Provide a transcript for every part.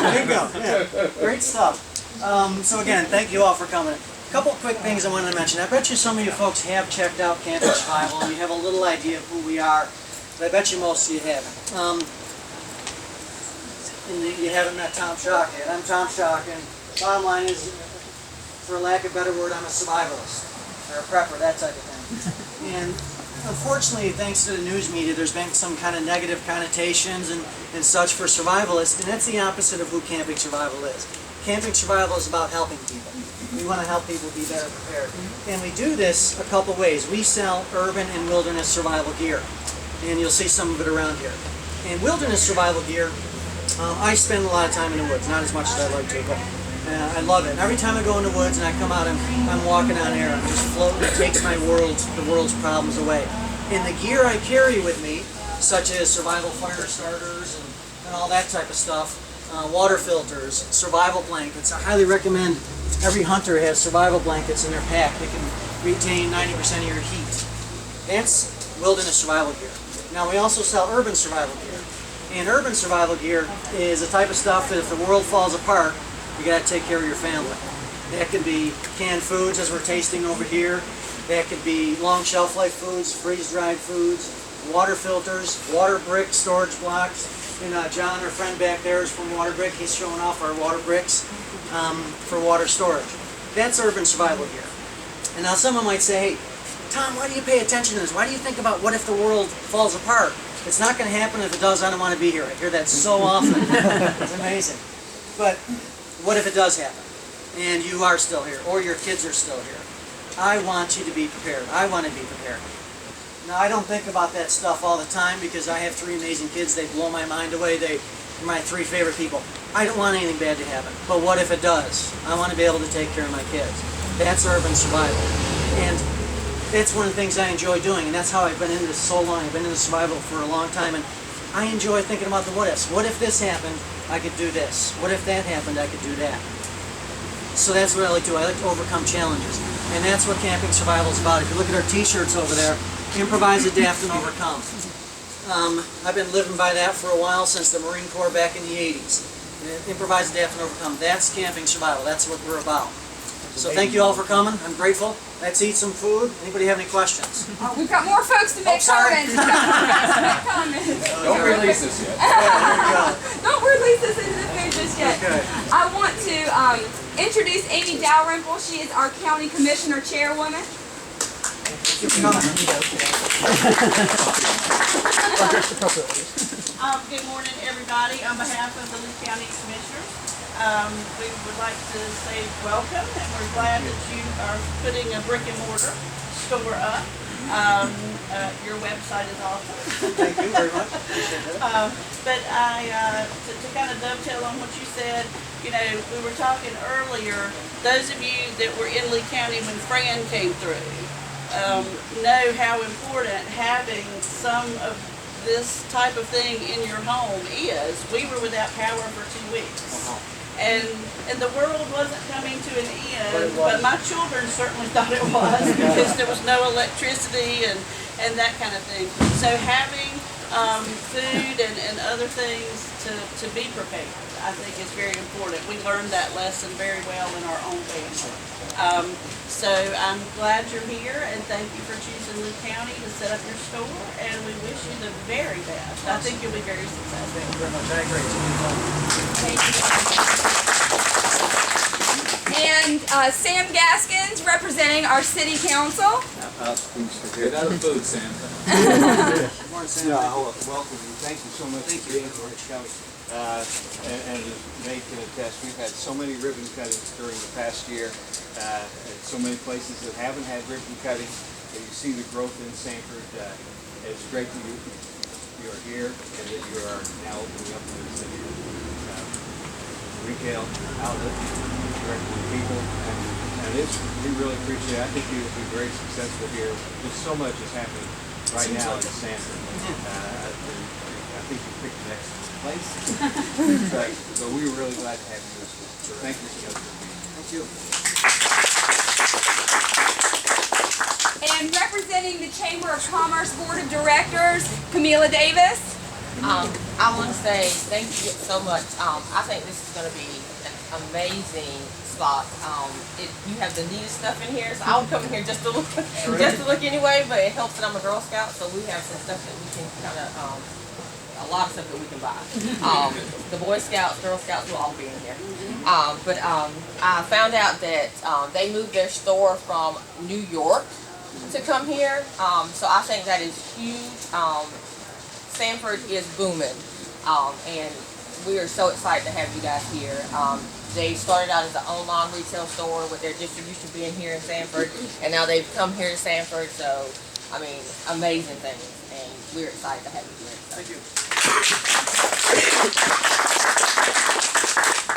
There you go. Yeah. Great stuff. So again, thank you all for coming. A couple quick things I wanted to mention. I bet you some of you folks have checked out Camping Survival and you have a little idea of who we are, but I bet you most of you haven't. You haven't met Tom Schock yet. I'm Tom Schock, and bottom line is, for lack of a better word, I'm a survivalist, or a prepper, that type of thing. And unfortunately, thanks to the news media, there's been some kind of negative connotations and such for survivalists, and that's the opposite of who Camping Survival is. Camping Survival is about helping people. We want to help people be better prepared. And we do this a couple ways. We sell urban and wilderness survival gear, and you'll see some of it around here. In wilderness survival gear, I spend a lot of time in the woods, not as much as I'd like to, but I love it. And every time I go in the woods and I come out, I'm walking on air. I'm just floating. It takes the world's problems away. And the gear I carry with me, such as survival fire starters and all that type of stuff, water filters, survival blankets. I highly recommend every hunter has survival blankets in their pack that can retain 90% of your heat. That's wilderness survival gear. Now we also sell urban survival gear. And urban survival gear is the type of stuff that if the world falls apart, you got to take care of your family. That could be canned foods, as we're tasting over here. That could be long shelf life foods, freeze-dried foods, water filters, water brick storage blocks. And John, our friend back there, is from Water Brick. He's showing off our water bricks for water storage. That's urban survival gear. And now someone might say, hey, Tom, why do you pay attention to this? Why do you think about what if the world falls apart? It's not going to happen. If it does, I don't want to be here. I hear that so often. It's amazing. But what if it does happen? And you are still here, or your kids are still here. I want you to be prepared. I want to be prepared. Now, I don't think about that stuff all the time because I have 3 amazing kids. They blow my mind away. They're my 3 favorite people. I don't want anything bad to happen. But what if it does? I want to be able to take care of my kids. That's urban survival. And that's one of the things I enjoy doing, and that's how I've been in this so long. I've been in survival for a long time, and I enjoy thinking about the what ifs. What if this happened? I could do this. What if that happened? I could do that. So that's what I like to do. I like to overcome challenges, and that's what Camping Survival is about. If you look at our T-shirts over there, improvise, adapt, and overcome. I've been living by that for a while, since the Marine Corps back in the 80s. Improvise, adapt, and overcome. That's Camping Survival. That's what we're about. So thank you all for coming. I'm grateful. Let's eat some food. Anybody have any questions? Oh, we've got more folks to make comments. Don't release this yet. Don't release this into the food just yet. Okay. I want to introduce Amy Dalrymple. She is our County Commissioner Chairwoman. Keep coming. Good morning, everybody. On behalf of the Lee County Commissioners, we would like to say welcome, and we're glad that you are putting a brick and mortar store up. Your website is awesome. Thank you very much. Appreciate that. But to kind of dovetail on what you said, you know, we were talking earlier, those of you that were in Lee County when Fran came through know how important having some of this type of thing in your home is. We were without power for 2 weeks. And the world wasn't coming to an end, but my children certainly thought it was, because there was no electricity and that kind of thing. So having food and other things to be prepared, I think is very important. We learned that lesson very well in our own family. So I'm glad you're here, and thank you for choosing Lee County to set up your store, and we wish you the very best. I think you'll be very successful. Thank you very much. I agree. Thank you. And Sam Gaskins, representing our City Council. Get out of food, Sam. Good morning, Sam. Welcome. Thank you so much for being here, County. And as Nate can attest, we've had so many ribbon cuttings during the past year, and so many places that haven't had ribbon cutting. And you see the growth in Sanford. It's great that you are here and that you are now opening up this retail outlet directly to people. And we really appreciate it. I think you will be very successful here. Just so much is happening right now in Sanford. I think you picked the next place. So we were really glad to have you. So thank you so much. Thank you. And representing the Chamber of Commerce Board of Directors, Camila Davis. I want to say thank you so much. I think this is going to be an amazing spot. You have the neatest stuff in here, so I would come in here just to look, anyway. But it helps that I'm a Girl Scout, so we have some stuff that we can kind of, a lot of stuff that we can buy. The Boy Scouts, Girl Scouts will all be in here. I found out that they moved their store from New York to come here, so I think that is huge. Sanford is booming, and we are so excited to have you guys here. They started out as an online retail store with their distribution being here in Sanford, and now they've come here to Sanford, so, I mean, amazing things, and we're excited to have you here. So. Thank you.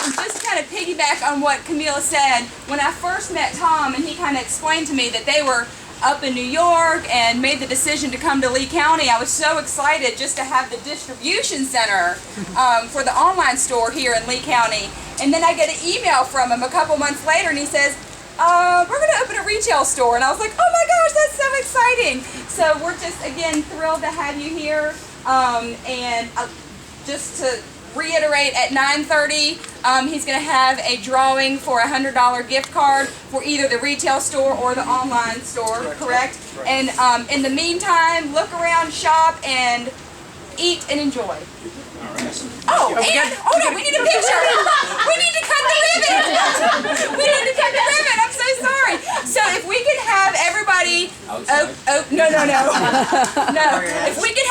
And just to kind of piggyback on what Camila said, when I first met Tom and he kind of explained to me that they were up in New York and made the decision to come to Lee County, I was so excited just to have the distribution center for the online store here in Lee County. And then I get an email from him a couple months later and he says, we're going to open a retail store. And I was like, oh my gosh, that's so exciting. So we're just, again, thrilled to have you here. And just to reiterate, at 9:30, he's going to have a drawing for a $100 gift card for either the retail store or the online store, correct? And in the meantime, look around, shop, and eat and enjoy. Oh, and hold on, we need a picture. We need to cut the ribbon. We need to cut the ribbon. I'm so sorry. So if we can have everybody, no. If we can